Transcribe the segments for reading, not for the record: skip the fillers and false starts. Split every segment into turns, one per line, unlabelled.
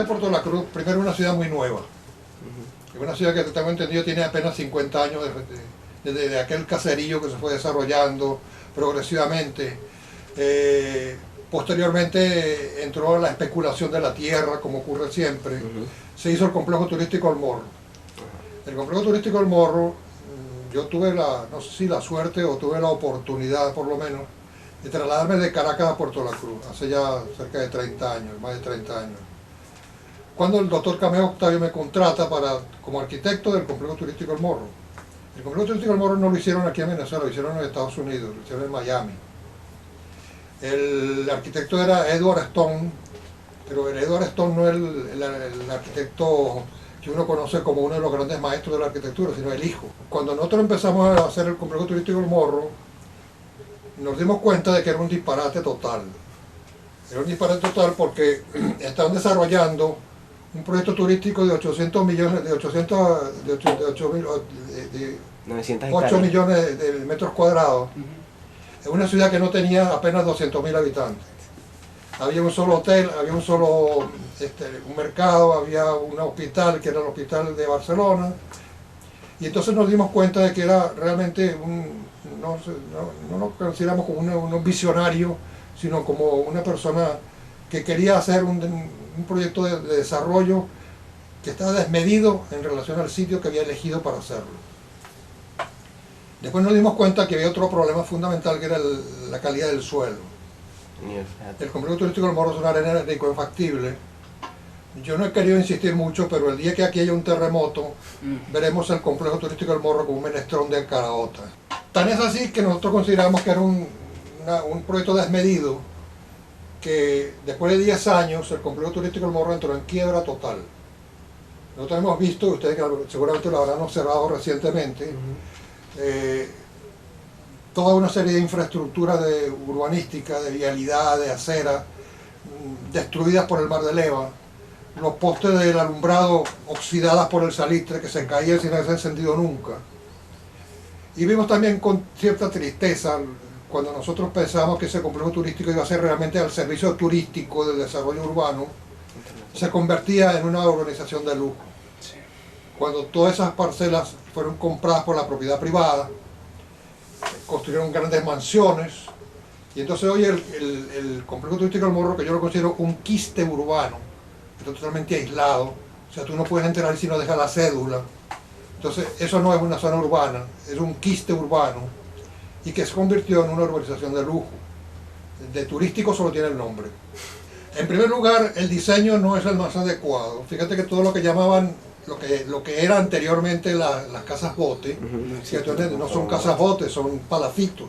Puerto La Cruz, primero, es una ciudad muy nueva. Es una ciudad que, tengo entendido, tiene apenas 50 años desde aquel caserío que se fue desarrollando progresivamente. Posteriormente entró la especulación de la tierra, como ocurre siempre. Se hizo el complejo turístico El Morro. El complejo turístico El Morro, yo tuve no sé si la suerte o tuve la oportunidad, por lo menos, de trasladarme de Caracas a Puerto La Cruz, hace ya cerca de 30 años, más de 30 años. Cuando el doctor Cameo Octavio me contrata como arquitecto del complejo turístico El Morro. El complejo turístico El Morro no lo hicieron aquí en Venezuela, lo hicieron en Estados Unidos, lo hicieron en Miami. El arquitecto era Edward Stone, pero el Edward Stone no es el arquitecto que uno conoce como uno de los grandes maestros de la arquitectura, sino el hijo. Cuando nosotros empezamos a hacer el complejo turístico El Morro, nos dimos cuenta de que era un disparate total. Era un disparate total porque estaban desarrollando un proyecto turístico de 800 millones, de 8 millones de metros cuadrados, en una ciudad que no tenía apenas 200.000 habitantes. Había un solo hotel, había un solo un mercado, había un hospital, que era el hospital de Barcelona, y entonces nos dimos cuenta de que era realmente no lo consideramos como un visionario, sino como una persona que quería hacer un proyecto de desarrollo que estaba desmedido en relación al sitio que había elegido para hacerlo. Después nos dimos cuenta que había otro problema fundamental, que era la calidad del suelo. El complejo turístico del Morro es una arena incompactible. Yo no he querido insistir mucho, pero el día que aquí haya un terremoto, veremos el complejo turístico del Morro como un menestrón de caraota. Tan es así que nosotros consideramos que era un proyecto desmedido, que después de 10 años el complejo turístico del Morro entró en quiebra total. Nosotros hemos visto, ustedes seguramente lo habrán observado recientemente, toda una serie de infraestructuras urbanísticas, de vialidad, de acera, destruidas por el mar de leva, los postes del alumbrado oxidadas por el salitre que se caían sin haberse encendido nunca. Y vimos también con cierta tristeza cuando nosotros pensábamos que ese complejo turístico iba a ser realmente al servicio turístico del desarrollo urbano, se convertía en una urbanización de lujo. Cuando todas esas parcelas fueron compradas por la propiedad privada, construyeron grandes mansiones, y entonces hoy el complejo turístico del Morro, que yo lo considero un quiste urbano, está totalmente aislado, o sea, tú no puedes entrar si no dejas la cédula. Entonces eso no es una zona urbana, es un quiste urbano, y que se convirtió en una urbanización de lujo. De turístico solo tiene el nombre. En primer lugar, el diseño no es el más adecuado. Fíjate que todo lo que llamaban, lo que era anteriormente las casas bote, no son casas bote, son palafitos.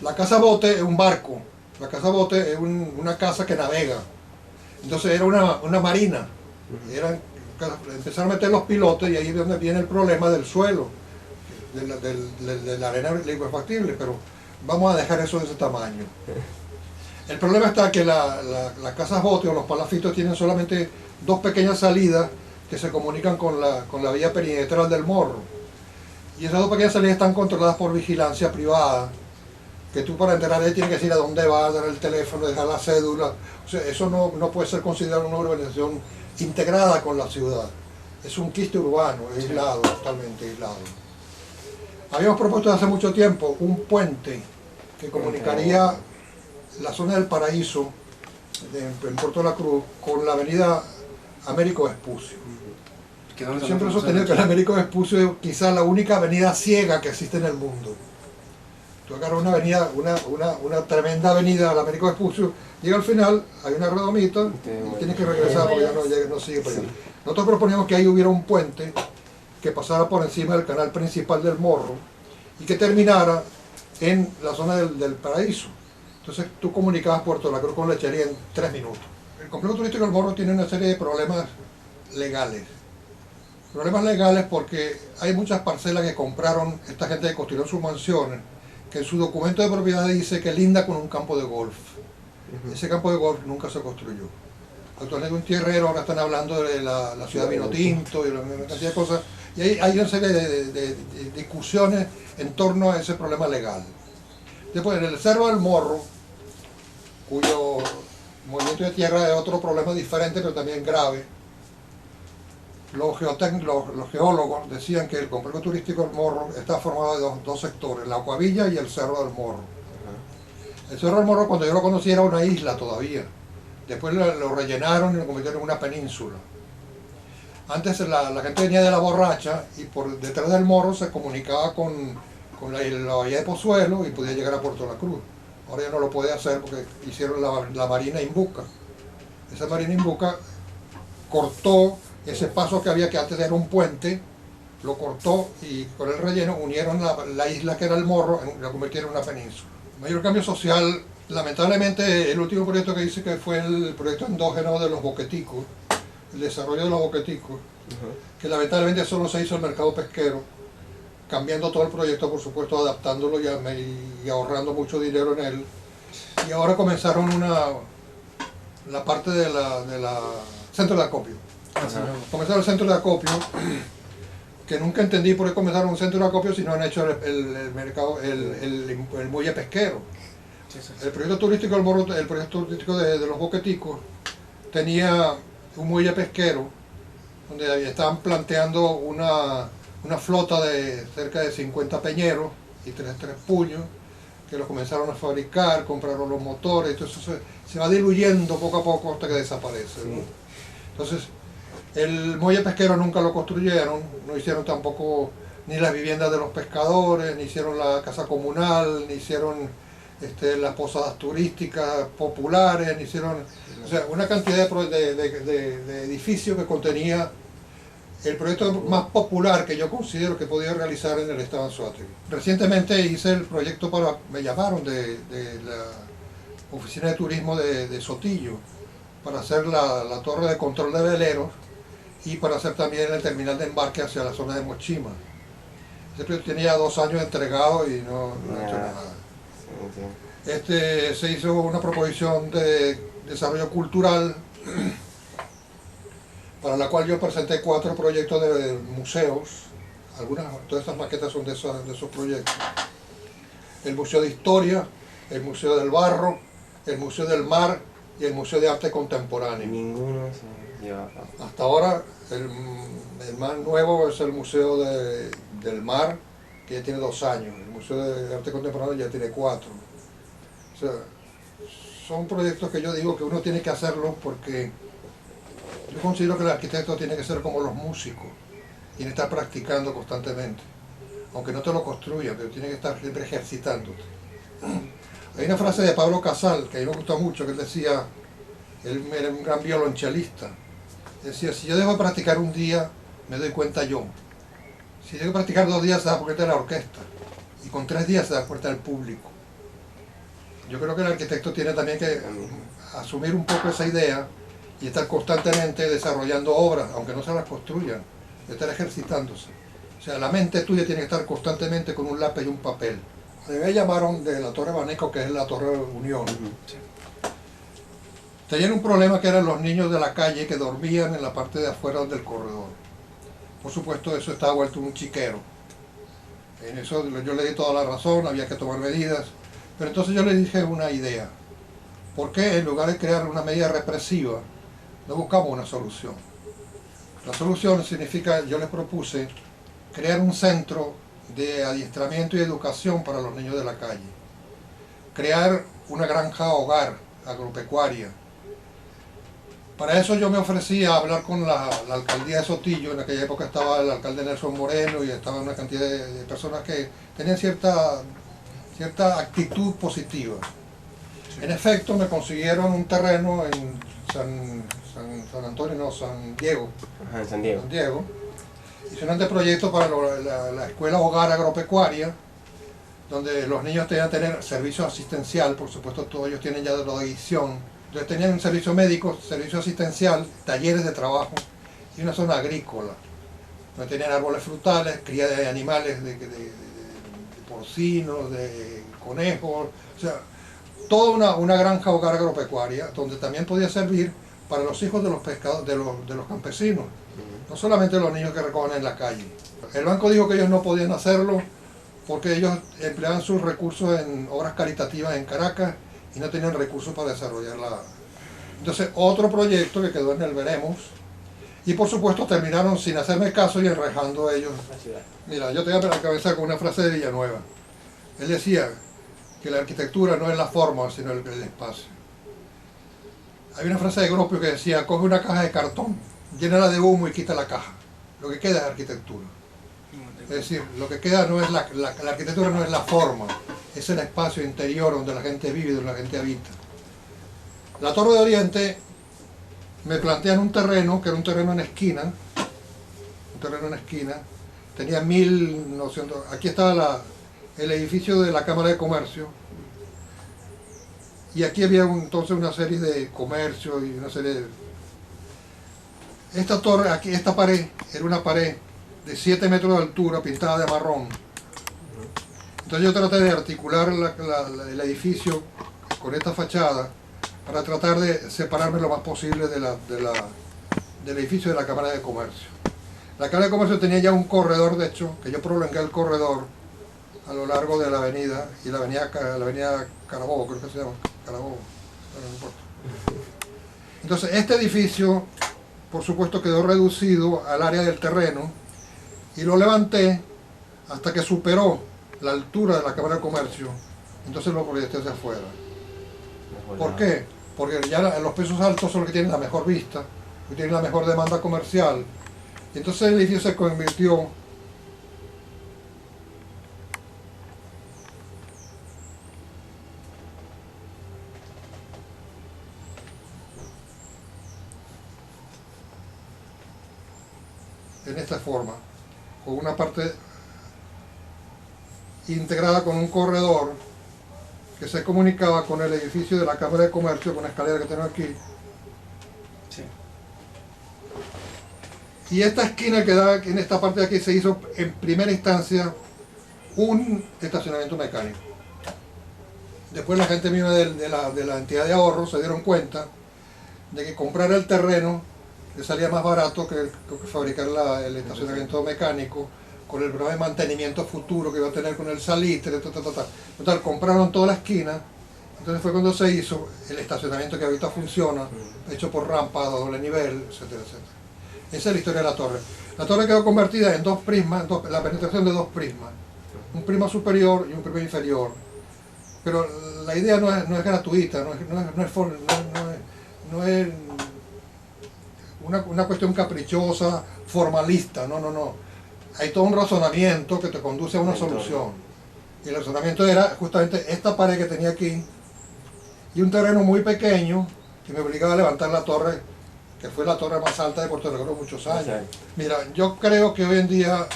La casa bote es un barco, la casa bote es una casa que navega. Entonces era una marina. Empezaron a meter los pilotos, y ahí es donde viene el problema del suelo, de la arena liquefactible, pero vamos a dejar eso de ese tamaño. El problema está que las casas bote o los palafitos tienen solamente dos pequeñas salidas que se comunican con la vía perimetral del Morro, y esas dos pequeñas salidas están controladas por vigilancia privada, que tú para entrar ahí tienes que decir a dónde vas, dar el teléfono, dejar la cédula. O sea, eso no puede ser considerado una urbanización integrada con la ciudad. Es un quiste urbano, aislado, totalmente aislado. Habíamos propuesto hace mucho tiempo un puente que comunicaría la zona del Paraíso, en Puerto La Cruz, con la avenida Américo Vespucio. Siempre he sostenido que la Américo Vespucio es quizás la única avenida ciega que existe en el mundo. Tú agarras una avenida, una tremenda avenida, la Américo Vespucio, llega al final, hay una redomita y tienes que regresar porque ya no sigue para allá. Nosotros proponíamos que ahí hubiera un puente que pasara por encima del canal principal del Morro y que terminara en la zona del Paraíso. Entonces tú comunicabas Puerto La Cruz con Lechería en 3 minutos. El complejo turístico del Morro tiene una serie de problemas legales. Problemas legales porque hay muchas parcelas que compraron esta gente que construyó sus mansiones, que en su documento de propiedad dice que linda con un campo de golf. Ese campo de golf nunca se construyó. Actualmente un tierrero, ahora están hablando de la ciudad Vino Tinto y una cantidad de cosas. Y hay una serie de discusiones en torno a ese problema legal. Después, en el Cerro del Morro, cuyo movimiento de tierra es otro problema diferente, pero también grave. Los geólogos decían que el complejo turístico del Morro está formado de dos sectores, la Acuavilla y el Cerro del Morro. El Cerro del Morro, cuando yo lo conocí, era una isla todavía. Después lo rellenaron y lo convirtieron en una península. Antes la gente venía de La Borracha y por detrás del Morro se comunicaba con la bahía de Pozuelo y podía llegar a Puerto La Cruz. Ahora ya no lo puede hacer porque hicieron la Marina Imbuca. Esa Marina Imbuca cortó ese paso que había, que antes era un puente, lo cortó y con el relleno unieron la isla que era el Morro, la convirtieron en una península. Mayor cambio social, lamentablemente el último proyecto que hice, que fue el proyecto endógeno de los boqueticos, el desarrollo de los boqueticos, que lamentablemente solo se hizo el mercado pesquero, cambiando todo el proyecto, por supuesto, adaptándolo y ahorrando mucho dinero en él. Y ahora comenzaron la parte de la centro de acopio. Comenzaron el centro de acopio, que nunca entendí por qué comenzaron un centro de acopio si no han hecho el mercado, el muelle pesquero. El proyecto turístico del Morro, el proyecto turístico de los boqueticos, tenía un muelle pesquero donde estaban planteando una flota de cerca de 50 peñeros y tres puños, que los comenzaron a fabricar, compraron los motores, entonces se va diluyendo poco a poco hasta que desaparece, ¿no? Entonces, el muelle pesquero nunca lo construyeron, no hicieron tampoco ni las viviendas de los pescadores, ni hicieron la casa comunal, ni hicieron las posadas turísticas populares, ni hicieron, o sea, una cantidad de edificios que contenía el proyecto más popular que yo considero que podía realizar en el estado de Anzoátegui. Recientemente hice el proyecto me llamaron de la oficina de turismo de Sotillo para hacer la torre de control de veleros y para hacer también el terminal de embarque hacia la zona de Mochima. Ese proyecto tenía 2 años entregado y no he hecho nada. Se hizo una proposición de desarrollo cultural para la cual yo presenté 4 proyectos de museos. Todas estas maquetas son de esos proyectos. El Museo de Historia, el Museo del Barro, el Museo del Mar y el Museo de Arte Contemporáneo.
Ninguno se lleva.
Hasta ahora el más nuevo es el Museo del Mar, que ya tiene 2 años. El Museo de Arte Contemporáneo ya tiene 4. O sea, son proyectos que yo digo que uno tiene que hacerlos porque yo considero que el arquitecto tiene que ser como los músicos, tiene que estar practicando constantemente, aunque no te lo construya, pero tiene que estar siempre ejercitándote. Hay una frase de Pablo Casal que a mí me gusta mucho, que él decía, él era un gran violonchelista, decía, si yo dejo de practicar un día, me doy cuenta yo. Si dejo de practicar 2 días, se da cuenta de la orquesta, y con 3 días se da cuenta del público. Yo creo que el arquitecto tiene también que asumir un poco esa idea y estar constantemente desarrollando obras, aunque no se las construyan, estar ejercitándose. O sea, la mente tuya tiene que estar constantemente con un lápiz y un papel. A mí me llamaron de la Torre Baneco, que es la Torre Unión. Tenían un problema que eran los niños de la calle que dormían en la parte de afuera del corredor. Por supuesto, eso estaba vuelto un chiquero. En eso yo le di toda la razón, había que tomar medidas. Pero entonces yo le dije una idea. ¿Por qué en lugar de crear una medida represiva, no buscamos una solución? La solución significa, yo les propuse, crear un centro de adiestramiento y educación para los niños de la calle. Crear una granja hogar agropecuaria. Para eso yo me ofrecí a hablar con la alcaldía de Sotillo. En aquella época estaba el alcalde Nelson Moreno y estaba una cantidad de personas que tenían cierta actitud positiva. En efecto, me consiguieron un terreno en San Diego.
Ajá, en San Diego.
San Diego. Hice un anteproyecto para la escuela hogar agropecuaria, donde los niños tenían que tener servicio asistencial, por supuesto todos ellos tienen ya de la edición. Entonces tenían un servicio médico, servicio asistencial, talleres de trabajo y una zona agrícola, donde tenían árboles frutales, cría de animales, de porcinos, de conejos, o sea, toda una granja hogar agropecuaria, donde también podía servir para los hijos de los pescadores, de los campesinos, no solamente los niños que recogen en la calle. El banco dijo que ellos no podían hacerlo porque ellos empleaban sus recursos en obras caritativas en Caracas y no tenían recursos para desarrollar Entonces otro proyecto que quedó en el veremos, y por supuesto terminaron sin hacerme caso y enrejando ellos. Mira, yo te voy a cabeza con una frase de Villanueva. Él decía que la arquitectura no es la forma, sino el espacio. Hay una frase de Gropio que decía: coge una caja de cartón, llénala de humo y quita la caja. Lo que queda es arquitectura. Es decir, lo que queda no es la arquitectura no es la forma, es el espacio interior donde la gente vive, donde la gente habita. La Torre de Oriente me plantean un terreno que era un terreno en esquina, tenía 1900, aquí estaba el edificio de la Cámara de Comercio, y aquí había entonces una serie de comercio y una serie de... Esta torre, aquí, esta pared, era una pared de 7 metros de altura, pintada de marrón. Entonces yo traté de articular el edificio con esta fachada para tratar de separarme lo más posible del edificio de la Cámara de Comercio. La Cámara de Comercio tenía ya un corredor, de hecho, que yo prolongué el corredor a lo largo de la avenida, y la avenida Carabobo, creo que se llama, Carabobo, no importa. Entonces este edificio, por supuesto, quedó reducido al área del terreno, y lo levanté hasta que superó la altura de la Cámara de Comercio, entonces lo proyecté hacia afuera. ¿Por qué? Porque ya los pisos altos son los que tienen la mejor vista, que tienen la mejor demanda comercial, y entonces el edificio se convirtió en esta forma, con una parte integrada con un corredor que se comunicaba con el edificio de la Cámara de Comercio, con la escalera que tenemos aquí.
Sí.
Y esta esquina que da en esta parte de aquí se hizo en primera instancia un estacionamiento mecánico. Después la gente misma de la entidad de ahorro se dieron cuenta de que comprar el terreno le salía más barato que fabricar el estacionamiento mecánico, con el programa de mantenimiento futuro que iba a tener con el salitre, Total, compraron toda la esquina. Entonces fue cuando se hizo el estacionamiento que ahorita funciona, hecho por rampa a doble nivel, etcétera, etcétera. Esa es la historia de la torre. La torre quedó convertida en dos prismas, la penetración de dos prismas, un prisma superior y un prisma inferior. Pero la idea no es gratuita, no es una cuestión caprichosa, formalista, no. Hay todo un razonamiento que te conduce a una solución. Y el razonamiento era justamente esta pared que tenía aquí y un terreno muy pequeño que me obligaba a levantar la torre, que fue la torre más alta de Puerto Rico muchos años. Mira, yo creo que hoy en día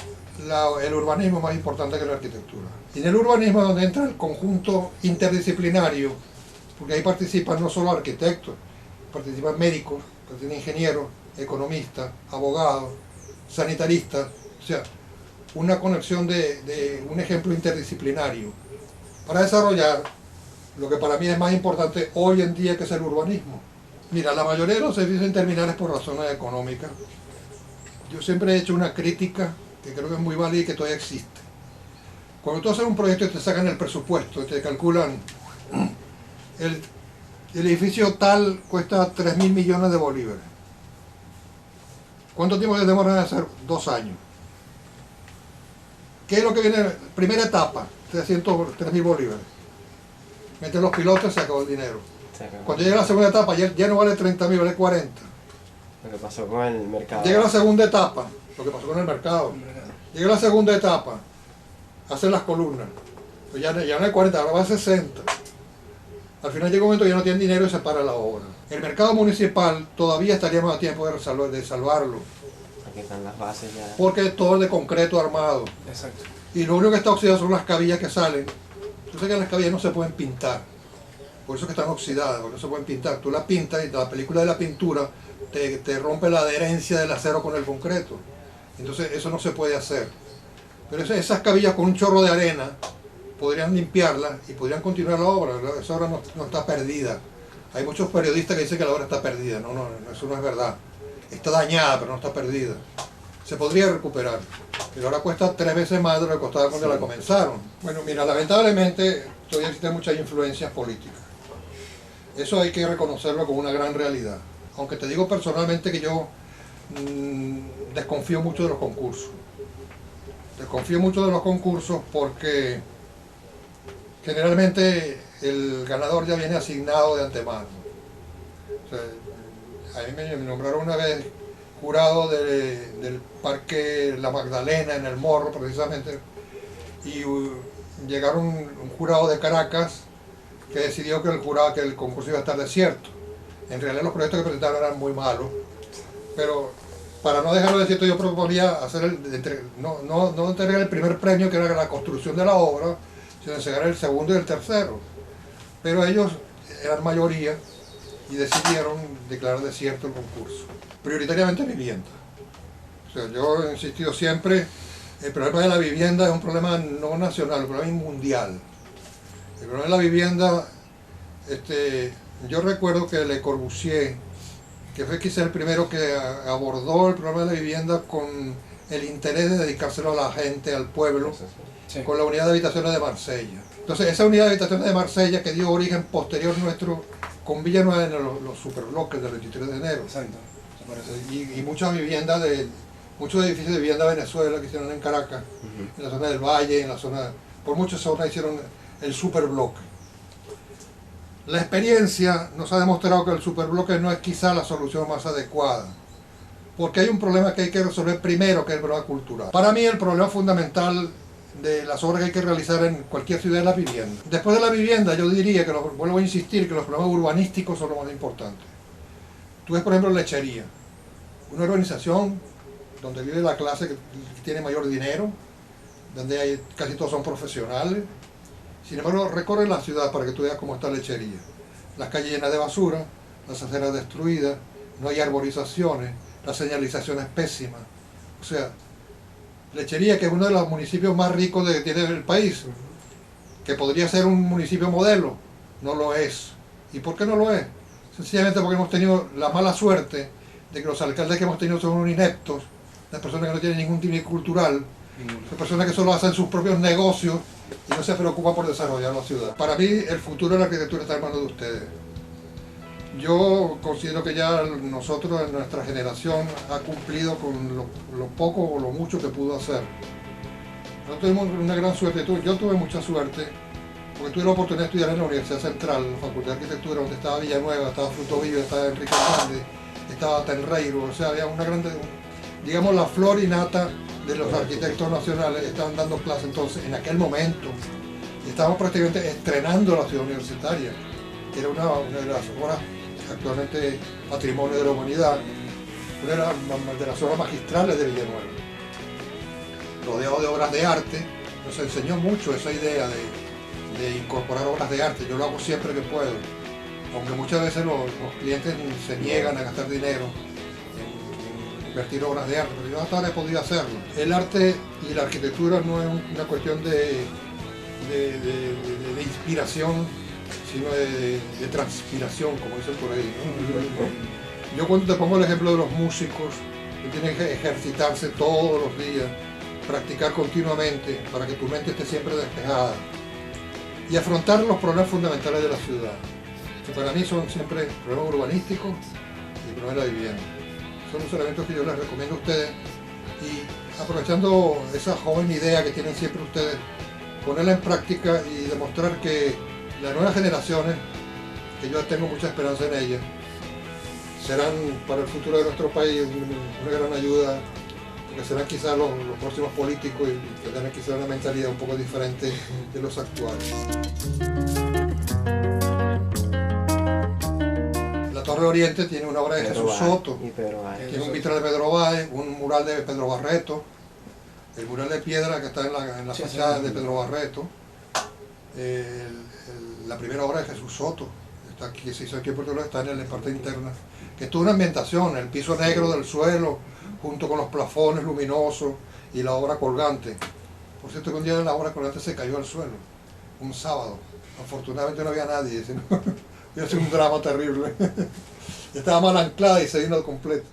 el urbanismo es más importante que la arquitectura. Y en el urbanismo es donde entra el conjunto interdisciplinario, porque ahí participan no solo arquitectos, participan médicos, participan ingenieros, economistas, abogados, sanitaristas. O sea, una conexión de un ejemplo interdisciplinario para desarrollar lo que para mí es más importante hoy en día, que es el urbanismo. Mira, la mayoría de los servicios en terminales por razones económicas. Yo siempre he hecho una crítica que creo que es muy válida y que todavía existe. Cuando tú haces un proyecto y te sacan el presupuesto y te calculan el edificio tal cuesta 3.000 millones de bolívares. ¿Cuánto tiempo se demora en hacer? 2 años. ¿Qué es lo que viene? Primera etapa, 3.000 bolívares. Mete los pilotos y se acabó el dinero. Cuando llega la segunda etapa, ya no vale 30.000, vale 40.
Lo que pasó con el mercado.
Llega la segunda etapa, lo que pasó con el mercado. Llega la segunda etapa, hacer las columnas. Pues ya no hay 40, ahora va a 60. Al final llega un momento que ya no tienen dinero y se para la obra. El mercado municipal todavía estaríamos a tiempo de salvarlo.
Aquí están las bases ya.
Porque es todo de concreto armado.
Exacto.
Y lo único que está oxidado son las cabillas que salen. Tú sabes que las cabillas no se pueden pintar. Por eso que están oxidadas, porque no se pueden pintar. Tú las pintas y la película de la pintura te rompe la adherencia del acero con el concreto. Entonces eso no se puede hacer. Pero esas cabillas con un chorro de arena podrían limpiarlas y podrían continuar la obra. Esa obra no está perdida. Hay muchos periodistas que dicen que la obra está perdida. No, eso no es verdad. Está dañada, pero no está perdida. Se podría recuperar, pero ahora cuesta 3 veces más de lo que costaba cuando la comenzaron. Bueno, mira, lamentablemente todavía existen muchas influencias políticas. Eso hay que reconocerlo como una gran realidad. Aunque te digo personalmente que yo desconfío mucho de los concursos. Desconfío mucho de los concursos porque generalmente el ganador ya viene asignado de antemano. O sea, a mí me nombraron una vez jurado del Parque La Magdalena en El Morro, precisamente, y llegaron un jurado de Caracas que decidió que el concurso iba a estar desierto. En realidad los proyectos que presentaron eran muy malos, pero para no dejarlo desierto yo proponía hacer no entregar el primer premio, que era la construcción de la obra, sino entregar el segundo y el tercero. Pero ellos eran mayoría y decidieron declarar desierto el concurso. Prioritariamente vivienda. O sea, yo he insistido siempre, el problema de la vivienda es un problema no nacional, un problema mundial. El problema de la vivienda, yo recuerdo que Le Corbusier, que fue quizá el primero que abordó el problema de la vivienda con el interés de dedicárselo a la gente, al pueblo, sí, con la unidad de habitaciones de Marsella. Entonces esa unidad de habitaciones de Marsella, que dio origen posterior nuestro con Villanueva en los superbloques del 23 de enero. Exacto. Y muchas viviendas, muchos edificios de vivienda de Venezuela que hicieron en Caracas, en la zona del Valle, en la zona, por muchas zonas hicieron el superbloque. La experiencia nos ha demostrado que el superbloque no es quizá la solución más adecuada, porque hay un problema que hay que resolver primero, que es el problema cultural. Para mí el problema fundamental de las obras que hay que realizar en cualquier ciudad es la vivienda. Después de la vivienda yo diría que, vuelvo a insistir, que los problemas urbanísticos son lo más importante. Tú ves por ejemplo Lechería, una urbanización donde vive la clase que tiene mayor dinero, donde casi todos son profesionales. Sin embargo, recorre la ciudad para que tú veas cómo está Lechería. Las calles llenas de basura, las aceras destruidas, no hay arborizaciones, la señalización es pésima. O sea, Lechería, que es uno de los municipios más ricos que tiene el país, que podría ser un municipio modelo, no lo es. ¿Y por qué no lo es? Sencillamente porque hemos tenido la mala suerte de que los alcaldes que hemos tenido son unos ineptos, las personas que no tienen ningún nivel cultural, son personas que solo hacen sus propios negocios y no se preocupan por desarrollar la ciudad. Para mí el futuro de la arquitectura está en manos de ustedes. Yo considero que ya nosotros, en nuestra generación, ha cumplido con lo poco o lo mucho que pudo hacer. Nosotros tuvimos una gran suerte, yo tuve mucha suerte, porque tuve la oportunidad de estudiar en la Universidad Central, la Facultad de Arquitectura, donde estaba Villanueva, estaba Frutovilla, estaba Enrique Hernández, estaba Tenreiro, o sea, había una grande, digamos, la flor y nata de los arquitectos nacionales estaban dando clase entonces, en aquel momento. Y estábamos prácticamente estrenando la ciudad universitaria, que era una de las obras actualmente patrimonio de la humanidad, una de las obras magistrales de Villanueva. Rodeado de obras de arte, nos enseñó mucho esa idea de incorporar obras de arte. Yo lo hago siempre que puedo, aunque muchas veces los clientes se niegan a gastar dinero en invertir obras de arte, pero yo hasta ahora he podido hacerlo. El arte y la arquitectura no es una cuestión de inspiración, sino de transpiración, como dicen por ahí, ¿no? Yo cuando te pongo el ejemplo de los músicos, que tienen que ejercitarse todos los días, practicar continuamente para que tu mente esté siempre despejada y afrontar los problemas fundamentales de la ciudad, que para mí son siempre problemas urbanísticos y problemas de la vivienda. Son los elementos que yo les recomiendo a ustedes, y aprovechando esa joven idea que tienen siempre ustedes, ponerla en práctica y demostrar que las nuevas generaciones, que yo tengo mucha esperanza en ellas, serán para el futuro de nuestro país una gran ayuda, porque serán quizás los próximos políticos y tendrán quizás una mentalidad un poco diferente de los actuales. La Torre Oriente tiene una obra de Jesús Soto, tiene un vitral de Pedro Báez, un mural de Pedro Barreto, el mural de piedra que está en la fachada de Pedro Barreto, la primera obra de Jesús Soto, que se hizo aquí en Puerto Rico, está en la parte interna, que es toda una ambientación, el piso negro del suelo, junto con los plafones luminosos y la obra colgante. Por cierto, que un día la obra colgante se cayó al suelo, un sábado. Afortunadamente no había nadie, sino, iba a ser un drama terrible. Estaba mal anclada y se vino al completo.